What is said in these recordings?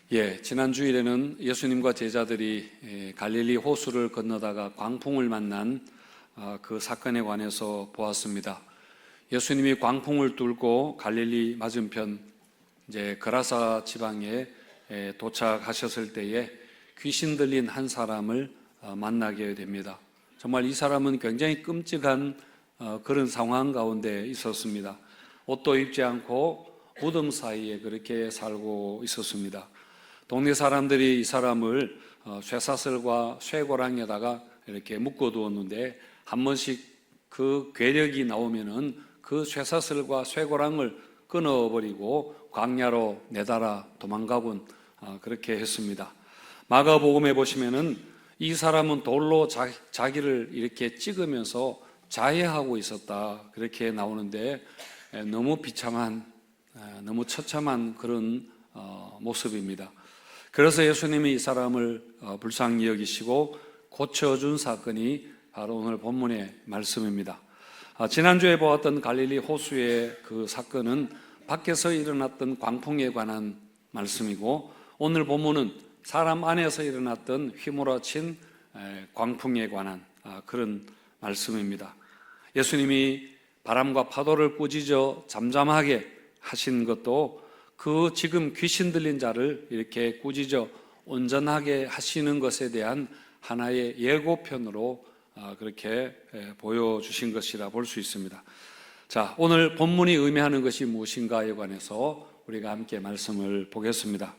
지난 주일에는 예수님과 제자들이 갈릴리 호수를 건너다가 광풍을 만난 그 사건에 관해서 보았습니다. 예수님이 광풍을 뚫고 갈릴리 맞은편 그라사 지방에 도착하셨을 때에 귀신 들린 한 사람을 만나게 됩니다. 정말 이 사람은 굉장히 끔찍한 그런 상황 가운데 있었습니다. 옷도 입지 않고 무덤 사이에 그렇게 살고 있었습니다. 동네 사람들이 이 사람을 쇠사슬과 쇠고랑에다가 이렇게 묶어 두었는데 한 번씩 그 괴력이 나오면은 그 쇠사슬과 쇠고랑을 끊어버리고 광야로 내달아 도망가곤 그렇게 했습니다. 마가복음에 보시면은 이 사람은 돌로 자기를 이렇게 찍으면서 자해하고 있었다 그렇게 나오는데 너무 비참한 너무 처참한 그런 모습입니다. 그래서 예수님이 이 사람을 불쌍히 여기시고 고쳐준 사건이 바로 오늘 본문의 말씀입니다. 지난주에 보았던 갈릴리 호수의 그 사건은 밖에서 일어났던 광풍에 관한 말씀이고, 오늘 본문은 사람 안에서 일어났던 휘몰아친 광풍에 관한 그런 말씀입니다. 예수님이 바람과 파도를 꾸짖어 잠잠하게 하신 것도 그 지금 귀신 들린 자를 이렇게 꾸짖어 온전하게 하시는 것에 대한 하나의 예고편으로 그렇게 보여주신 것이라 볼 수 있습니다. 자, 오늘 본문이 의미하는 것이 무엇인가에 관해서 우리가 함께 말씀을 보겠습니다.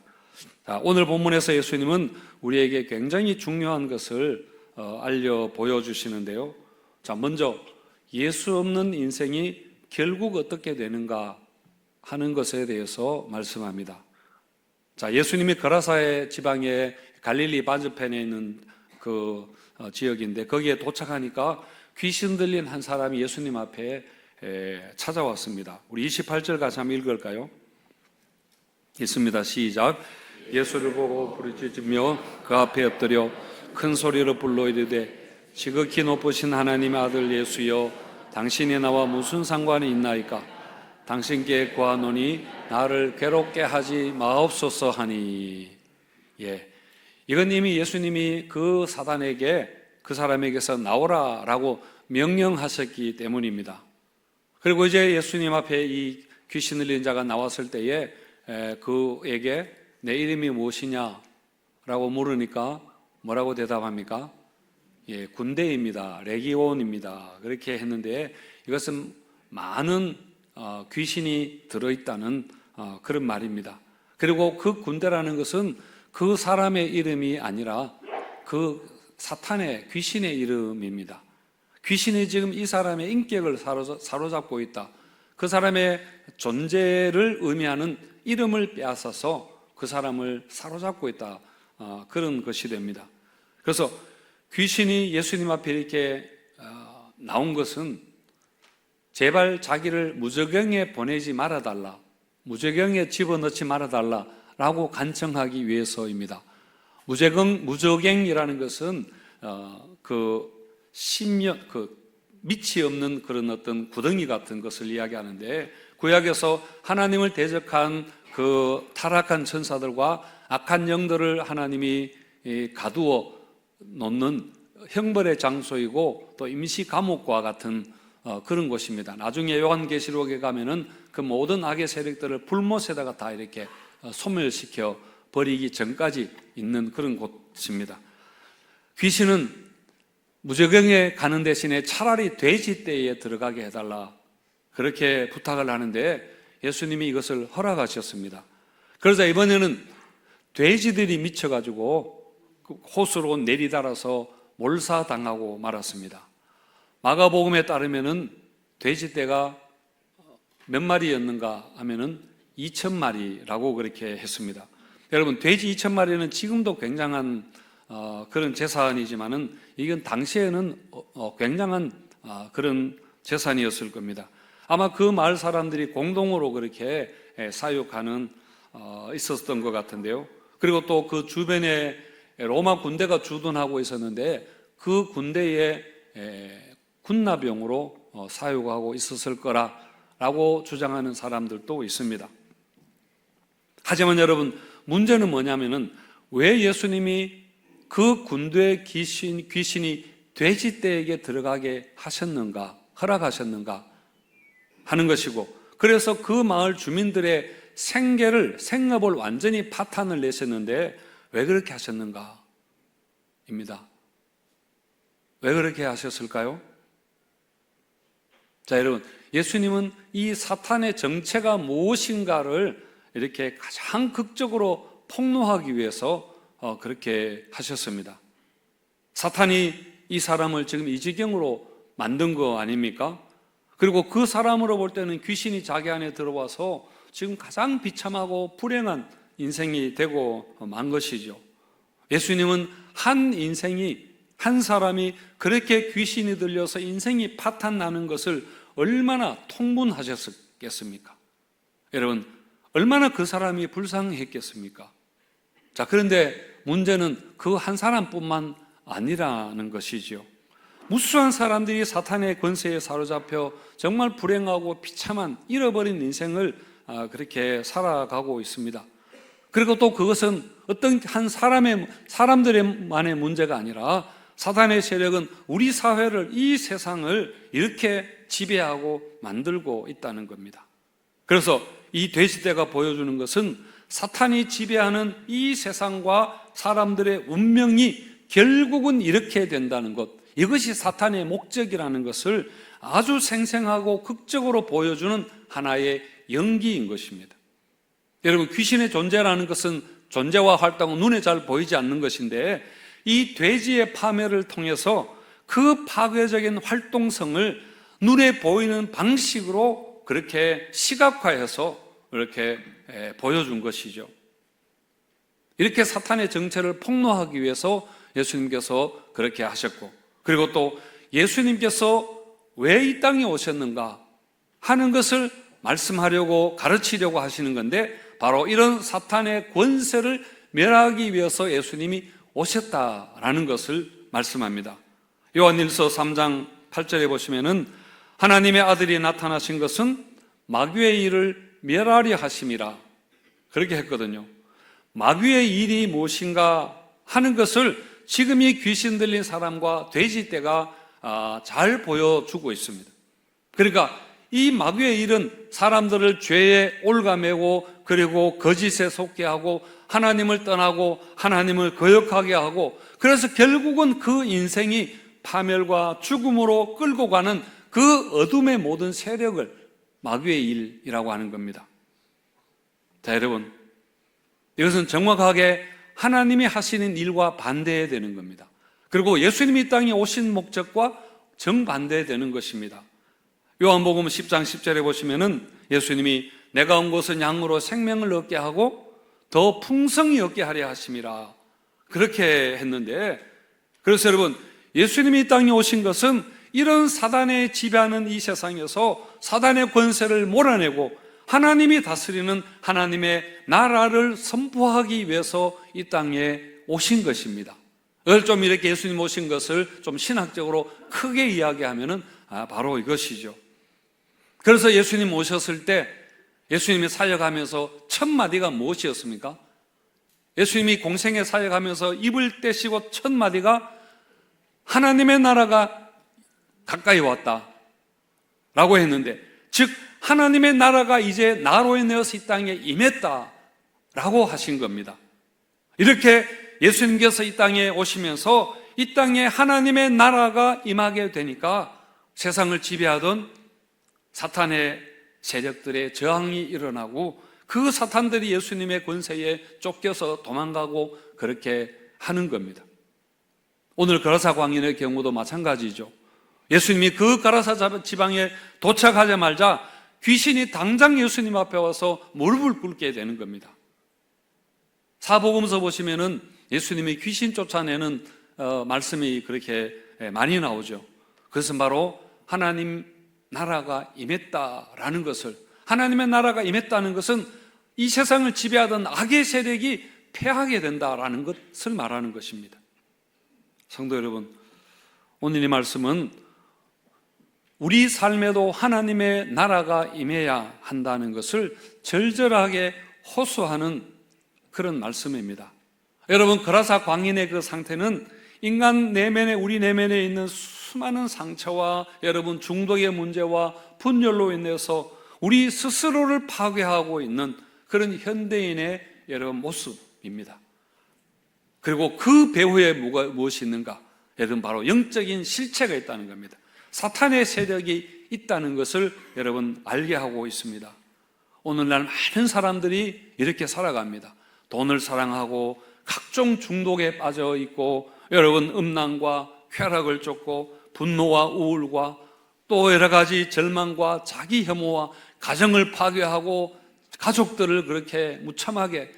자, 오늘 본문에서 예수님은 우리에게 굉장히 중요한 것을 알려 보여주시는데요. 자, 먼저 예수 없는 인생이 결국 어떻게 되는가 하는 것에 대해서 말씀합니다. 자, 예수님이 거라사의 지방의 갈릴리 맞은편에 있는 그 지역인데 거기에 도착하니까 귀신 들린 한 사람이 예수님 앞에 찾아왔습니다. 우리 28절 같이 한번 읽을까요? 있습니다. 시작. 예수를 보고 부르짖으며 그 앞에 엎드려 큰 소리로 불러 이르되 지극히 높으신 하나님의 아들 예수여, 당신이 나와 무슨 상관이 있나이까? 당신께 구하노니 나를 괴롭게 하지 마옵소서 하니. 이건 이미 예수님이 그 사단에게 그 사람에게서 나오라라고 명령하셨기 때문입니다. 그리고 이제 예수님 앞에 이 귀신 들린 자가 나왔을 때에 그에게 내 이름이 무엇이냐라고 물으니까 뭐라고 대답합니까? 군대입니다. 레기온입니다. 그렇게 했는데 이것은 많은 귀신이 들어있다는 그런 말입니다. 그리고 그 군대라는 것은 그 사람의 이름이 아니라 그 사탄의 귀신의 이름입니다. 귀신이 지금 이 사람의 인격을 사로잡고 있다. 그 사람의 존재를 의미하는 이름을 빼앗아서 그 사람을 사로잡고 있다. 그런 것이 됩니다. 그래서 귀신이 예수님 앞에 이렇게 나온 것은 제발 자기를 무저갱에 보내지 말아달라, 무저갱에 집어넣지 말아달라라고 간청하기 위해서입니다. 무저갱이라는 것은 밑이 없는 그런 어떤 구덩이 같은 것을 이야기하는데, 구약에서 하나님을 대적한 그 타락한 천사들과 악한 영들을 하나님이 가두어 놓는 형벌의 장소이고 또 임시 감옥과 같은 그런 곳입니다. 나중에 요한계시록에 가면은 그 모든 악의 세력들을 불못에다가 다 이렇게 소멸시켜 버리기 전까지 있는 그런 곳입니다. 귀신은 무저갱에 가는 대신에 차라리 돼지떼에 들어가게 해달라 그렇게 부탁을 하는데 예수님이 이것을 허락하셨습니다. 그러자 이번에는 돼지들이 미쳐가지고 호수로 내리달아서 몰사당하고 말았습니다. 마가복음에 따르면은 돼지떼가 몇 마리였는가 하면은 2,000마리라고 그렇게 했습니다. 여러분, 돼지 2,000마리는 지금도 굉장한 그런 재산이지만은 이건 당시에는 굉장한 그런 재산이었을 겁니다. 아마 그 마을 사람들이 공동으로 그렇게 사육하는 있었던 것 같은데요. 그리고 또 그 주변에 로마 군대가 주둔하고 있었는데 그 군대에 군나병으로 사육하고 있었을 거라고 주장하는 사람들도 있습니다. 하지만 여러분, 문제는 뭐냐면은 왜 예수님이 그 군대의 귀신이 돼지떼에게 들어가게 하셨는가, 허락하셨는가 하는 것이고, 그래서 그 마을 주민들의 생업을 완전히 파탄을 내셨는데 왜 그렇게 하셨는가 입니다. 왜 그렇게 하셨을까요? 자, 여러분, 예수님은 이 사탄의 정체가 무엇인가를 이렇게 가장 극적으로 폭로하기 위해서 그렇게 하셨습니다. 사탄이 이 사람을 지금 이 지경으로 만든 거 아닙니까? 그리고 그 사람으로 볼 때는 귀신이 자기 안에 들어와서 지금 가장 비참하고 불행한 인생이 되고 만 것이죠. 예수님은 한 사람이 그렇게 귀신이 들려서 인생이 파탄나는 것을 얼마나 통분하셨겠습니까? 여러분, 얼마나 그 사람이 불쌍했겠습니까? 자, 그런데 문제는 그 한 사람뿐만 아니라는 것이지요. 무수한 사람들이 사탄의 권세에 사로잡혀 정말 불행하고 비참한 잃어버린 인생을 그렇게 살아가고 있습니다. 그리고 또 그것은 어떤 한 사람들만의 문제가 아니라 사탄의 세력은 우리 사회를, 이 세상을 이렇게 지배하고 만들고 있다는 겁니다. 그래서 이 돼지떼가 보여주는 것은 사탄이 지배하는 이 세상과 사람들의 운명이 결국은 이렇게 된다는 것, 이것이 사탄의 목적이라는 것을 아주 생생하고 극적으로 보여주는 하나의 연기인 것입니다. 여러분, 귀신의 존재라는 것은 존재와 활동은 눈에 잘 보이지 않는 것인데, 이 돼지의 파멸을 통해서 그 파괴적인 활동성을 눈에 보이는 방식으로 그렇게 시각화해서 이렇게 보여준 것이죠. 이렇게 사탄의 정체를 폭로하기 위해서 예수님께서 그렇게 하셨고, 그리고 또 예수님께서 왜 이 땅에 오셨는가 하는 것을 말씀하려고, 가르치려고 하시는 건데, 바로 이런 사탄의 권세를 멸하기 위해서 예수님이 오셨다라는 것을 말씀합니다. 요한일서 3장 8절에 보시면은 하나님의 아들이 나타나신 것은 마귀의 일을 멸하려 하심이라 그렇게 했거든요. 마귀의 일이 무엇인가 하는 것을 지금 이 귀신 들린 사람과 돼지떼가 잘 보여주고 있습니다. 그러니까 이 마귀의 일은 사람들을 죄에 올가매고, 그리고 거짓에 속게 하고, 하나님을 떠나고 하나님을 거역하게 하고, 그래서 결국은 그 인생이 파멸과 죽음으로 끌고 가는 그 어둠의 모든 세력을 마귀의 일이라고 하는 겁니다. 자, 여러분, 이것은 정확하게 하나님이 하시는 일과 반대되는 겁니다. 그리고 예수님이 이 땅에 오신 목적과 정반대되는 것입니다. 요한복음 10장 10절에 보시면은 예수님이 내가 온 것은 양으로 생명을 얻게 하고 더 풍성히 얻게 하려 하심이라 그렇게 했는데, 그래서 여러분, 예수님이 이 땅에 오신 것은 이런 사단의 지배하는 이 세상에서 사단의 권세를 몰아내고 하나님이 다스리는 하나님의 나라를 선포하기 위해서 이 땅에 오신 것입니다. 이걸 좀 이렇게 예수님 오신 것을 좀 신학적으로 크게 이야기하면은 바로 이것이죠. 그래서 예수님 오셨을 때 예수님이 사역하면서 첫 마디가 무엇이었습니까? 예수님이 공생에 사역하면서 입을 떼시고 첫 마디가 하나님의 나라가 가까이 왔다 라고 했는데, 즉 하나님의 나라가 이제 나로 인하여서 이 땅에 임했다 라고 하신 겁니다. 이렇게 예수님께서 이 땅에 오시면서 이 땅에 하나님의 나라가 임하게 되니까 세상을 지배하던 사탄의 세력들의 저항이 일어나고, 그 사탄들이 예수님의 권세에 쫓겨서 도망가고 그렇게 하는 겁니다. 오늘 가라사 광인의 경우도 마찬가지죠. 예수님이 그 가라사 지방에 도착하자마자 귀신이 당장 예수님 앞에 와서 무릎을 꿇게 되는 겁니다. 사복음서 보시면은 예수님이 귀신 쫓아내는 말씀이 그렇게 많이 나오죠. 그것은 바로 하나님 나라가 임했다라는 것을, 하나님의 나라가 임했다는 것은 이 세상을 지배하던 악의 세력이 패하게 된다라는 것을 말하는 것입니다. 성도 여러분, 오늘 이 말씀은 우리 삶에도 하나님의 나라가 임해야 한다는 것을 절절하게 호소하는 그런 말씀입니다. 여러분, 거라사 광인의 그 상태는 인간 내면에, 우리 내면에 있는 수많은 상처와 여러분 중독의 문제와 분열로 인해서 우리 스스로를 파괴하고 있는 그런 현대인의 여러분 모습입니다. 그리고 그 배후에 무엇이 있는가? 여러분, 바로 영적인 실체가 있다는 겁니다. 사탄의 세력이 있다는 것을 여러분 알게 하고 있습니다. 오늘날 많은 사람들이 이렇게 살아갑니다. 돈을 사랑하고 각종 중독에 빠져 있고, 여러분 음란과 쾌락을 쫓고 분노와 우울과 또 여러 가지 절망과 자기 혐오와 가정을 파괴하고 가족들을 그렇게 무참하게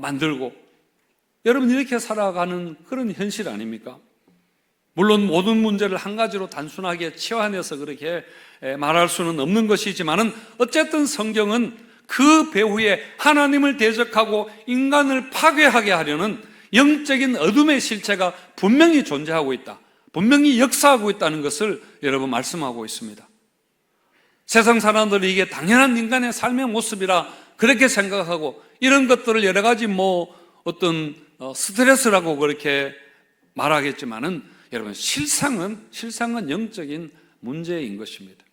만들고, 여러분 이렇게 살아가는 그런 현실 아닙니까? 물론 모든 문제를 한 가지로 단순하게 치환해서 그렇게 말할 수는 없는 것이지만은 어쨌든 성경은 그 배후에 하나님을 대적하고 인간을 파괴하게 하려는 영적인 어둠의 실체가 분명히 존재하고 있다, 분명히 역사하고 있다는 것을 여러분 말씀하고 있습니다. 세상 사람들이 이게 당연한 인간의 삶의 모습이라 그렇게 생각하고 이런 것들을 여러 가지 어떤 스트레스라고 그렇게 말하겠지만은 여러분 실상은 영적인 문제인 것입니다.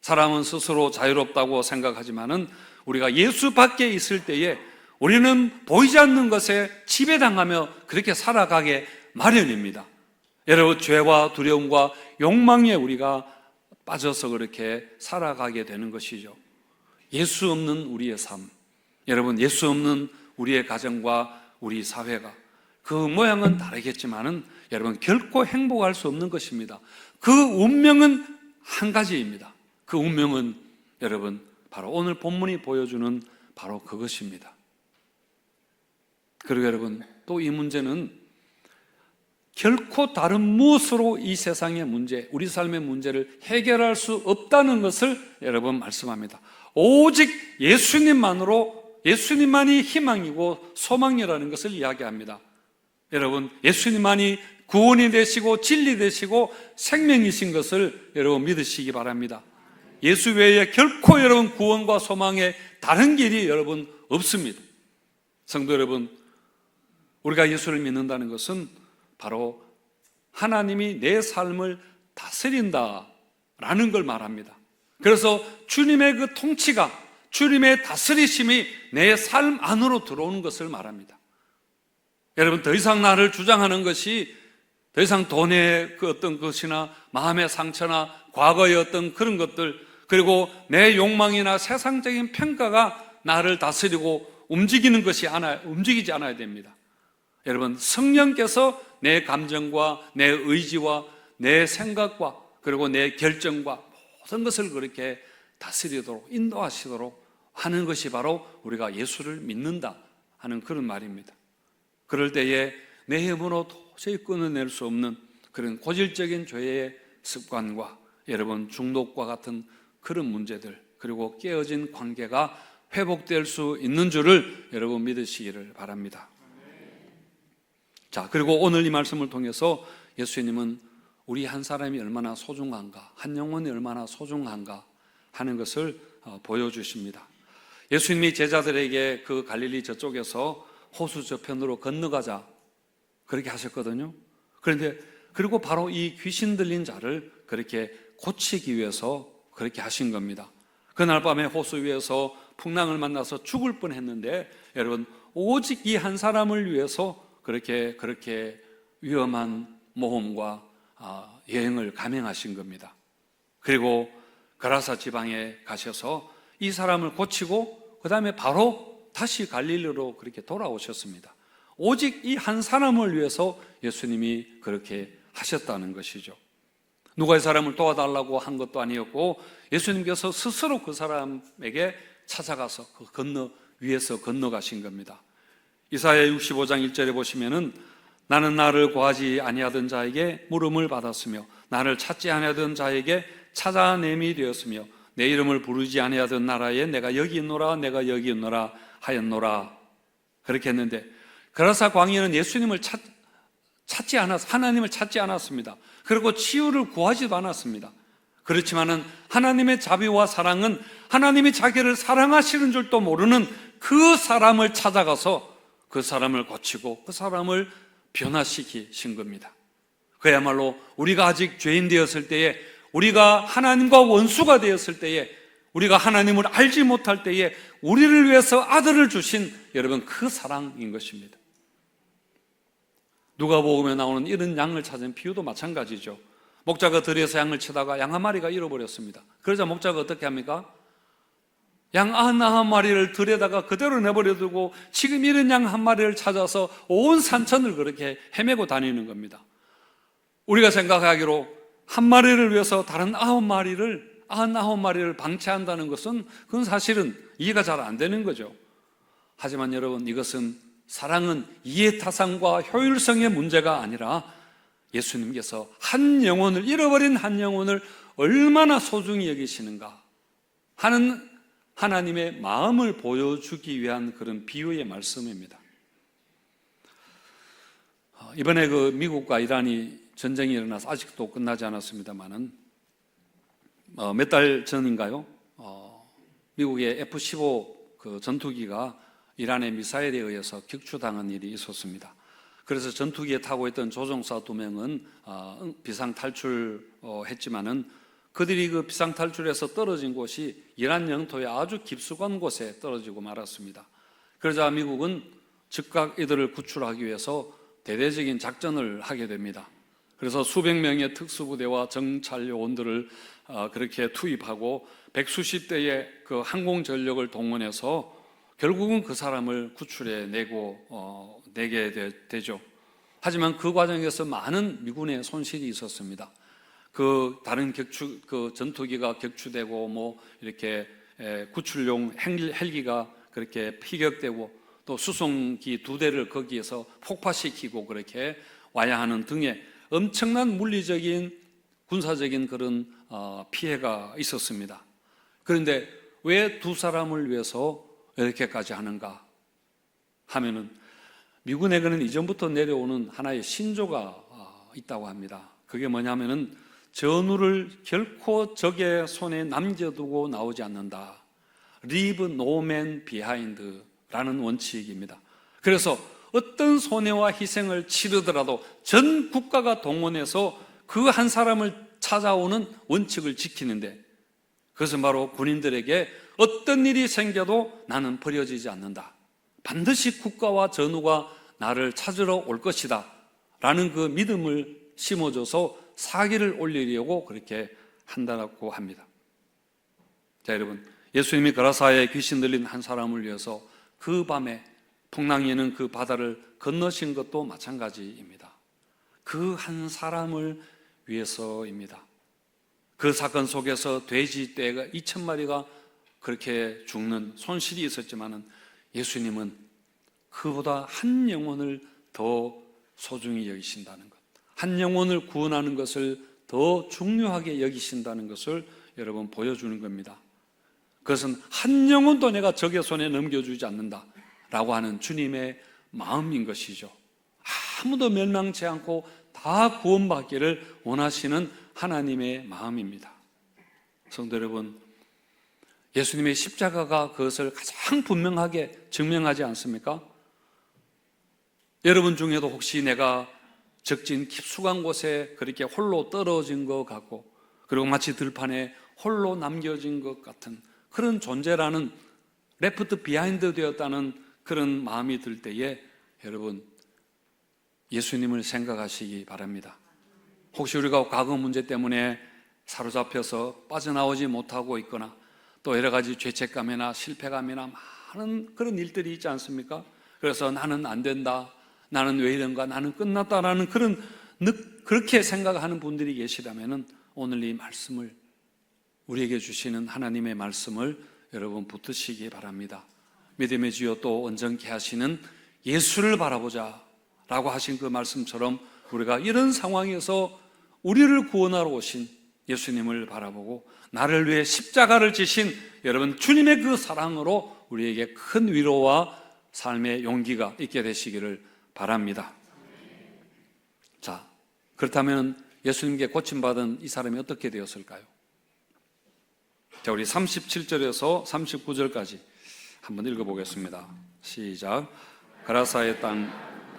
사람은 스스로 자유롭다고 생각하지만은 우리가 예수 밖에 있을 때에 우리는 보이지 않는 것에 지배당하며 그렇게 살아가게 마련입니다. 여러분, 죄와 두려움과 욕망에 우리가 빠져서 그렇게 살아가게 되는 것이죠. 예수 없는 우리의 삶, 여러분 예수 없는 우리의 가정과 우리 사회가 그 모양은 다르겠지만은 여러분 결코 행복할 수 없는 것입니다. 그 운명은 한 가지입니다. 그 운명은 여러분 바로 오늘 본문이 보여주는 바로 그것입니다. 그리고 여러분 또 이 문제는 결코 다른 무엇으로 이 세상의 문제, 우리 삶의 문제를 해결할 수 없다는 것을 여러분 말씀합니다. 오직 예수님만이 희망이고 소망이라는 것을 이야기합니다. 여러분, 예수님만이 구원이 되시고 진리 되시고 생명이신 것을 여러분 믿으시기 바랍니다. 예수 외에 결코 여러분 구원과 소망에 다른 길이 여러분 없습니다. 성도 여러분, 우리가 예수를 믿는다는 것은 바로 하나님이 내 삶을 다스린다라는 걸 말합니다. 그래서 주님의 그 통치가, 주님의 다스리심이 내 삶 안으로 들어오는 것을 말합니다. 여러분, 더 이상 나를 주장하는 것이 더 이상 돈의 그 어떤 것이나 마음의 상처나 과거의 어떤 그런 것들, 그리고 내 욕망이나 세상적인 평가가 나를 다스리고 움직이지 않아야 됩니다. 여러분, 성령께서 내 감정과 내 의지와 내 생각과 그리고 내 결정과 모든 것을 그렇게 다스리도록 인도하시도록 하는 것이 바로 우리가 예수를 믿는다 하는 그런 말입니다. 그럴 때에 내 힘으로 도저히 끊어낼 수 없는 그런 고질적인 죄의 습관과 여러분 중독과 같은 그런 문제들, 그리고 깨어진 관계가 회복될 수 있는 줄을 여러분 믿으시기를 바랍니다. 자, 그리고 오늘 이 말씀을 통해서 예수님은 우리 한 사람이 얼마나 소중한가, 한 영혼이 얼마나 소중한가 하는 것을 보여주십니다. 예수님이 제자들에게 그 갈릴리 저쪽에서 호수 저편으로 건너가자 그렇게 하셨거든요. 그런데 그리고 바로 이 귀신 들린 자를 그렇게 고치기 위해서 그렇게 하신 겁니다. 그날 밤에 호수 위에서 풍랑을 만나서 죽을 뻔했는데 여러분 오직 이 한 사람을 위해서 그렇게 위험한 모험과 여행을 감행하신 겁니다. 그리고 거라사 지방에 가셔서 이 사람을 고치고 그 다음에 바로 다시 갈릴리로 그렇게 돌아오셨습니다. 오직 이 한 사람을 위해서 예수님이 그렇게 하셨다는 것이죠. 누가 이 사람을 도와달라고 한 것도 아니었고 예수님께서 스스로 그 사람에게 찾아가서 그 위에서 건너가신 겁니다. 이사야 65장 1절에 보시면은 나는 나를 구하지 아니하던 자에게 물음을 받았으며 나를 찾지 아니하던 자에게 찾아냄이 되었으며 내 이름을 부르지 아니하던 나라에 내가 여기 있노라 내가 여기 있노라 하였노라. 그렇게 했는데 거라사 광인은 예수님을 찾지 않았, 하나님을 찾지 않았습니다. 그리고 치유를 구하지도 않았습니다. 그렇지만은 하나님의 자비와 사랑은 하나님이 자기를 사랑하시는 줄도 모르는 그 사람을 찾아가서 그 사람을 고치고 그 사람을 변화시키신 겁니다. 그야말로 우리가 아직 죄인 되었을 때에, 우리가 하나님과 원수가 되었을 때에, 우리가 하나님을 알지 못할 때에 우리를 위해서 아들을 주신 여러분 그 사랑인 것입니다. 누가복음에 나오는 이런 양을 찾은 비유도 마찬가지죠. 목자가 들에서 양을 치다가 양 한 마리가 잃어버렸습니다. 그러자 목자가 어떻게 합니까? 양 99마리를 들에다가 그대로 내버려두고 지금 이런 양 한 마리를 찾아서 온 산천을 그렇게 헤매고 다니는 겁니다. 우리가 생각하기로 한 마리를 위해서 다른 99마리를 방치한다는 것은 그건 사실은 이해가 잘 안 되는 거죠. 하지만 여러분, 이것은 사랑은 이해타산과 효율성의 문제가 아니라 예수님께서 한 영혼을, 잃어버린 한 영혼을 얼마나 소중히 여기시는가 하는 하나님의 마음을 보여주기 위한 그런 비유의 말씀입니다. 이번에 그 미국과 이란이 전쟁이 일어나서 아직도 끝나지 않았습니다만은 몇 달 전인가요? 미국의 F-15 그 전투기가 이란의 미사일에 의해서 격추당한 일이 있었습니다. 그래서 전투기에 타고 있던 조종사 2명은 비상 탈출했지만은 그들이 그 비상 탈출해서 떨어진 곳이 이란 영토의 아주 깊숙한 곳에 떨어지고 말았습니다. 그러자 미국은 즉각 이들을 구출하기 위해서 대대적인 작전을 하게 됩니다. 그래서 수백 명의 특수부대와 정찰요원들을 그렇게 투입하고 백수십 대의 그 항공 전력을 동원해서 결국은 그 사람을 구출해 내게 되죠. 하지만 그 과정에서 많은 미군의 손실이 있었습니다. 그 다른 그 전투기가 격추되고 이렇게 구출용 헬기가 그렇게 피격되고 또 수송기 2대를 거기에서 폭파시키고 그렇게 와야 하는 등의 엄청난 물리적인 군사적인 그런 피해가 있었습니다. 그런데 왜 두 사람을 위해서 이렇게까지 하는가 하면은 미군에게는 이전부터 내려오는 하나의 신조가 있다고 합니다. 그게 뭐냐면은 전우를 결코 적의 손에 남겨두고 나오지 않는다. Leave no man behind라는 원칙입니다. 그래서 어떤 손해와 희생을 치르더라도 전 국가가 동원해서 그 한 사람을 찾아오는 원칙을 지키는데, 그것은 바로 군인들에게 어떤 일이 생겨도 나는 버려지지 않는다. 반드시 국가와 전우가 나를 찾으러 올 것이다 라는 그 믿음을 심어줘서 사기를 올리려고 그렇게 한다고 합니다. 자, 여러분, 예수님이 그라사에 귀신 들린 한 사람을 위해서 그 밤에 풍랑이 그 바다를 건너신 것도 마찬가지입니다. 그 한 사람을 위해서입니다. 그 사건 속에서 돼지 떼가 2,000마리가 그렇게 죽는 손실이 있었지만은 예수님은 그보다 한 영혼을 더 소중히 여기신다는 것, 한 영혼을 구원하는 것을 더 중요하게 여기신다는 것을 여러분 보여주는 겁니다. 그것은 한 영혼도 내가 적의 손에 넘겨주지 않는다라고 하는 주님의 마음인 것이죠. 아무도 멸망치 않고 다 구원받기를 원하시는 하나님의 마음입니다. 성도 여러분, 예수님의 십자가가 그것을 가장 분명하게 증명하지 않습니까? 여러분 중에도 혹시 내가 적진 깊숙한 곳에 그렇게 홀로 떨어진 것 같고, 그리고 마치 들판에 홀로 남겨진 것 같은 그런 존재라는, 레프트 비하인드 되었다는 그런 마음이 들 때에 여러분 예수님을 생각하시기 바랍니다. 혹시 우리가 과거 문제 때문에 사로잡혀서 빠져나오지 못하고 있거나 또 여러 가지 죄책감이나 실패감이나 많은 그런 일들이 있지 않습니까? 그래서 나는 안 된다, 나는 왜 이런가, 나는 끝났다라는 그렇게 생각하는 분들이 계시다면 오늘 이 말씀을, 우리에게 주시는 하나님의 말씀을 여러분 붙드시기 바랍니다. 믿음의 주여 또 온전케 하시는 예수를 바라보자 라고 하신 그 말씀처럼 우리가 이런 상황에서 우리를 구원하러 오신 예수님을 바라보고 나를 위해 십자가를 지신 여러분 주님의 그 사랑으로 우리에게 큰 위로와 삶의 용기가 있게 되시기를 바랍니다. 자, 그렇다면 예수님께 고침받은 이 사람이 어떻게 되었을까요? 자, 우리 37절에서 39절까지 한번 읽어보겠습니다. 시작. 가라사의 땅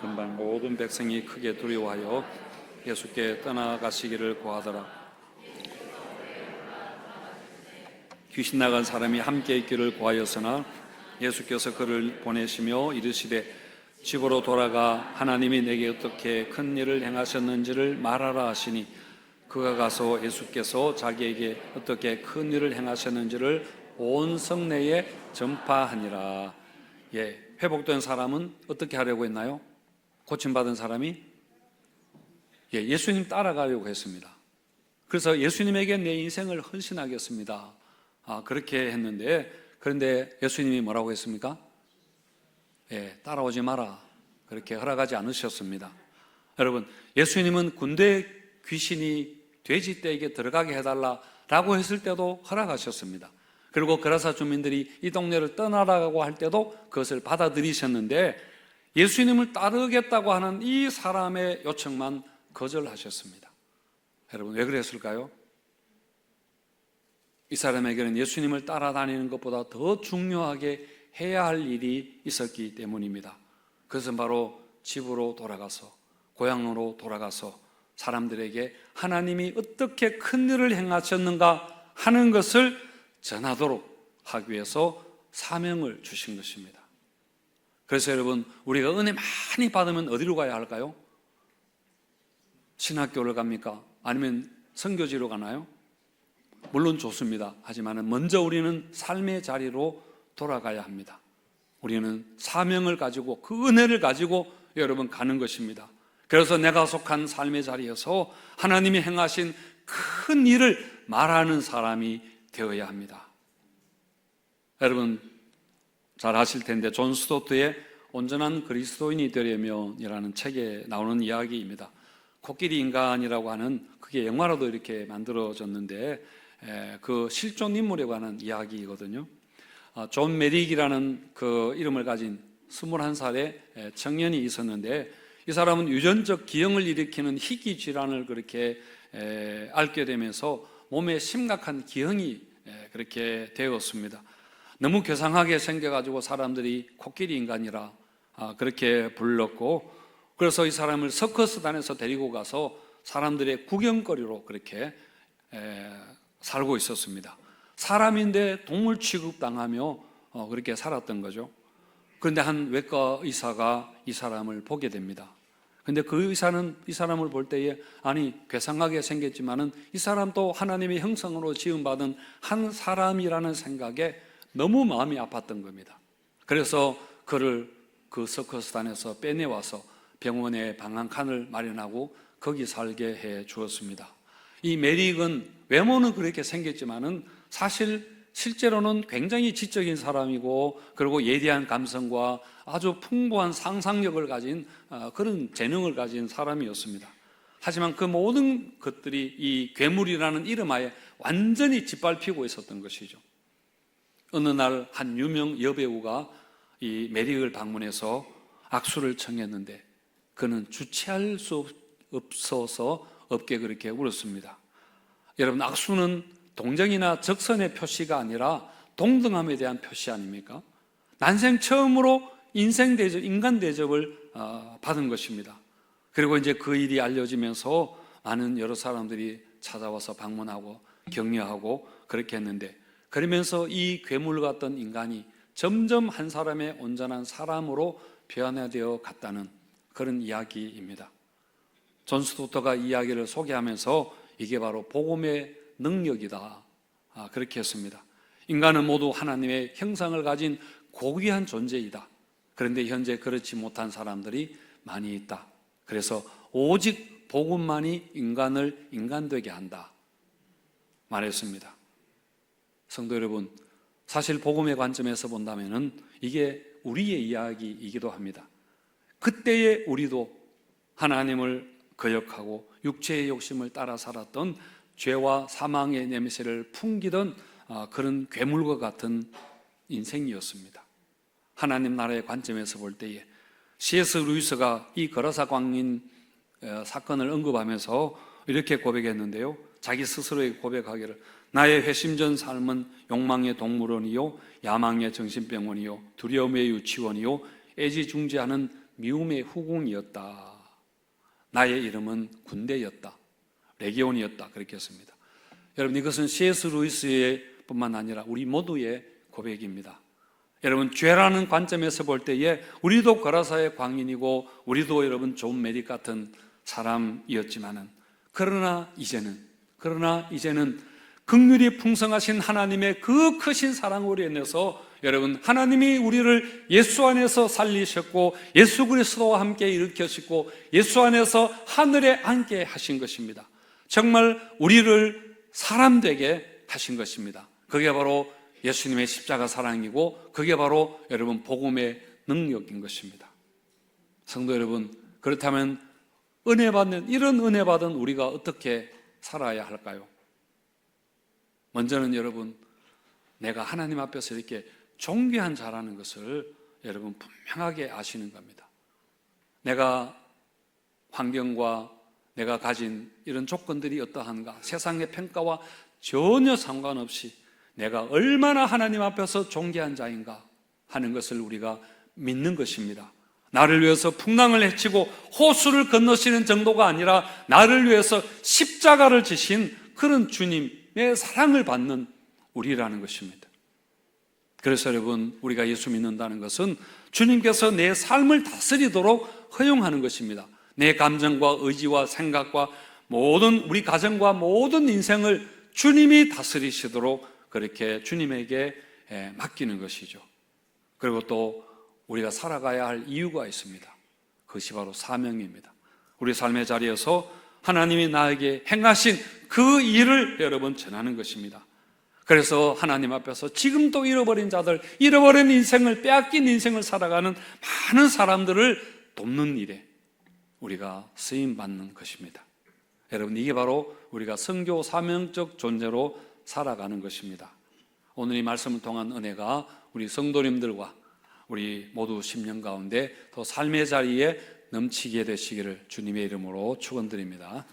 근방 모든 백성이 크게 두려워하여 예수께 떠나가시기를 구하더라. 귀신 나간 사람이 함께 있기를 구하였으나 예수께서 그를 보내시며 이르시되 집으로 돌아가 하나님이 내게 어떻게 큰 일을 행하셨는지를 말하라 하시니 그가 가서 예수께서 자기에게 어떻게 큰 일을 행하셨는지를 온 성내에 전파하니라. 회복된 사람은 어떻게 하려고 했나요? 고침받은 사람이 예수님 따라가려고 했습니다. 그래서 예수님에게 내 인생을 헌신하겠습니다. 그렇게 했는데, 그런데 예수님이 뭐라고 했습니까? 따라오지 마라. 그렇게 허락하지 않으셨습니다. 여러분, 예수님은 군대 귀신이 돼지떼에게 들어가게 해달라라고 했을 때도 허락하셨습니다. 그리고 그라사 주민들이 이 동네를 떠나라고 할 때도 그것을 받아들이셨는데, 예수님을 따르겠다고 하는 이 사람의 요청만 거절하셨습니다. 여러분, 왜 그랬을까요? 이 사람에게는 예수님을 따라다니는 것보다 더 중요하게 해야 할 일이 있었기 때문입니다. 그것은 바로 집으로 돌아가서, 고향으로 돌아가서 사람들에게 하나님이 어떻게 큰 일을 행하셨는가 하는 것을 전하도록 하기 위해서 사명을 주신 것입니다. 그래서 여러분, 우리가 은혜 많이 받으면 어디로 가야 할까요? 신학교를 갑니까? 아니면 선교지로 가나요? 물론 좋습니다. 하지만 먼저 우리는 삶의 자리로 돌아가야 합니다. 우리는 사명을 가지고 그 은혜를 가지고 여러분 가는 것입니다. 그래서 내가 속한 삶의 자리에서 하나님이 행하신 큰 일을 말하는 사람이 되어야 합니다. 여러분 잘 아실 텐데 존 스토트의 온전한 그리스도인이 되려면이라는 책에 나오는 이야기입니다. 코끼리 인간이라고 하는, 그게 영화로도 이렇게 만들어졌는데 그 실존 인물에 관한 이야기거든요. 존 메릭이라는 그 이름을 가진 21살의 청년이 있었는데, 이 사람은 유전적 기형을 일으키는 희귀 질환을 그렇게 앓게 되면서 몸에 심각한 기형이 그렇게 되었습니다. 너무 괴상하게 생겨가지고 사람들이 코끼리 인간이라 그렇게 불렀고, 그래서 이 사람을 서커스단에서 데리고 가서 사람들의 구경거리로 그렇게 살고 있었습니다. 사람인데 동물 취급당하며 그렇게 살았던 거죠. 그런데 한 외과 의사가 이 사람을 보게 됩니다. 근데 그 의사는 이 사람을 볼 때에, 아니 괴상하게 생겼지만은 이 사람도 하나님의 형상으로 지음받은 한 사람이라는 생각에 너무 마음이 아팠던 겁니다. 그래서 그를 그 서커스단에서 빼내와서 병원에 방 한 칸을 마련하고 거기 살게 해 주었습니다. 이 메릭은 외모는 그렇게 생겼지만은 사실 실제로는 굉장히 지적인 사람이고, 그리고 예리한 감성과 아주 풍부한 상상력을 가진 그런 재능을 가진 사람이었습니다. 하지만 그 모든 것들이 이 괴물이라는 이름 하에 완전히 짓밟히고 있었던 것이죠. 어느 날 한 유명 여배우가 이 메릭을 방문해서 악수를 청했는데 그는 주체할 수 없어서 없게 그렇게 울었습니다. 여러분, 악수는 동정이나 적선의 표시가 아니라 동등함에 대한 표시 아닙니까? 난생 처음으로 인생 대접, 인간 대접을 받은 것입니다. 그리고 이제 그 일이 알려지면서 많은 여러 사람들이 찾아와서 방문하고 격려하고 그렇게 했는데, 그러면서 이 괴물 같던 인간이 점점 한 사람의 온전한 사람으로 변화되어 갔다는 그런 이야기입니다. 존 스토터가 이 이야기를 소개하면서 이게 바로 복음의 능력이다, 그렇게 했습니다. 인간은 모두 하나님의 형상을 가진 고귀한 존재이다. 그런데 현재 그렇지 못한 사람들이 많이 있다. 그래서 오직 복음만이 인간을 인간되게 한다 말했습니다. 성도 여러분, 사실 복음의 관점에서 본다면은 이게 우리의 이야기이기도 합니다. 그때의 우리도 하나님을 거역하고 육체의 욕심을 따라 살았던, 죄와 사망의 냄새를 풍기던 그런 괴물과 같은 인생이었습니다. 하나님 나라의 관점에서 볼 때에 C.S. 루이스가 이 거라사 광인 사건을 언급하면서 이렇게 고백했는데요. 자기 스스로에게 고백하기를, 나의 회심전 삶은 욕망의 동물원이요 야망의 정신병원이요 두려움의 유치원이요 애지중지하는 미움의 후궁이었다. 나의 이름은 군대였다. 레기온이었다. 그렇게 했습니다. 여러분, 이것은 C.S. 루이스의 뿐만 아니라 우리 모두의 고백입니다. 여러분, 죄라는 관점에서 볼 때에 우리도 거라사의 광인이고 우리도 여러분 존 메릭 같은 사람이었지만은 그러나 이제는 긍휼이 풍성하신 하나님의 그 크신 사랑으로 인해서 여러분, 하나님이 우리를 예수 안에서 살리셨고 예수 그리스도와 함께 일으키시고 예수 안에서 하늘에 앉게 하신 것입니다. 정말 우리를 사람 되게 하신 것입니다. 그게 바로 예수님의 십자가 사랑이고 그게 바로 여러분 복음의 능력인 것입니다. 성도 여러분, 그렇다면 이런 은혜 받은 우리가 어떻게 살아야 할까요? 먼저는 여러분, 내가 하나님 앞에서 이렇게 존귀한 자라는 것을 여러분 분명하게 아시는 겁니다. 내가 환경과 내가 가진 이런 조건들이 어떠한가, 세상의 평가와 전혀 상관없이 내가 얼마나 하나님 앞에서 존귀한 자인가 하는 것을 우리가 믿는 것입니다. 나를 위해서 풍랑을 헤치고 호수를 건너시는 정도가 아니라 나를 위해서 십자가를 지신 그런 주님의 사랑을 받는 우리라는 것입니다. 그래서 여러분, 우리가 예수 믿는다는 것은 주님께서 내 삶을 다스리도록 허용하는 것입니다. 내 감정과 의지와 생각과 모든 우리 가정과 모든 인생을 주님이 다스리시도록 그렇게 주님에게 맡기는 것이죠. 그리고 또 우리가 살아가야 할 이유가 있습니다. 그것이 바로 사명입니다. 우리 삶의 자리에서 하나님이 나에게 행하신 그 일을 여러분 전하는 것입니다. 그래서 하나님 앞에서 지금도 잃어버린 자들, 잃어버린 인생을, 빼앗긴 인생을 살아가는 많은 사람들을 돕는 일에 우리가 쓰임받는 것입니다. 여러분, 이게 바로 우리가 선교 사명적 존재로 살아가는 것입니다. 오늘 이 말씀을 통한 은혜가 우리 성도님들과 우리 모두 10년 가운데 더 삶의 자리에 넘치게 되시기를 주님의 이름으로 축원드립니다.